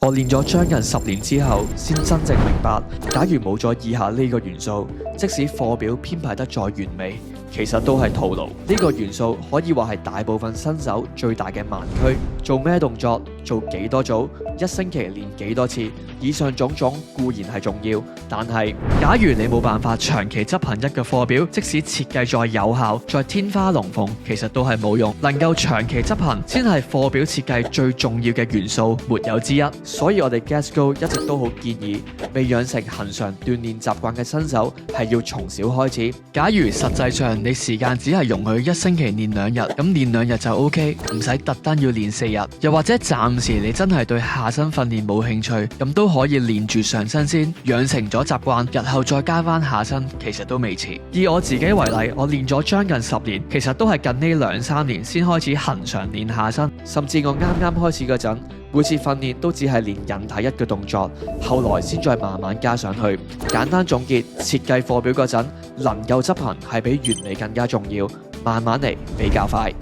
我練咗將近10年之後，先真正明白，假如冇咗以下呢個元素，即使課表編排得再完美，其實都係徒勞。呢個元素可以話係大部分新手最大嘅盲區。做咩動作，做幾多組，一星期練幾多次，以上種種固然係重要，但係假如你冇辦法長期執行一個課表，即使設計再有效，再天花龍鳳，其實都係冇用。能夠長期執行，先係課表設計最重要嘅元素，沒有之一。所以我哋 GasGo 一直都好建議，未養成恆常鍛鍊習慣嘅新手係要從小開始。假如實際上你時間只係容許一星期練2日，咁練2日就 OK， 唔使特登要練4日。又或者暫時你真係對下身訓練冇興趣，咁都可以練住上身先，養成咗習慣，日後再加翻下身，其實都未遲。以我自己為例，我練咗將近10年，其實都係近呢2-3年先開始恆常練下身，甚至我啱啱開始嗰陣，每次訓練都只係練引體1個動作，後來先再慢慢加上去。簡單總結，設計課表嗰陣，能夠執行係比完美更加重要，慢慢嚟比較快。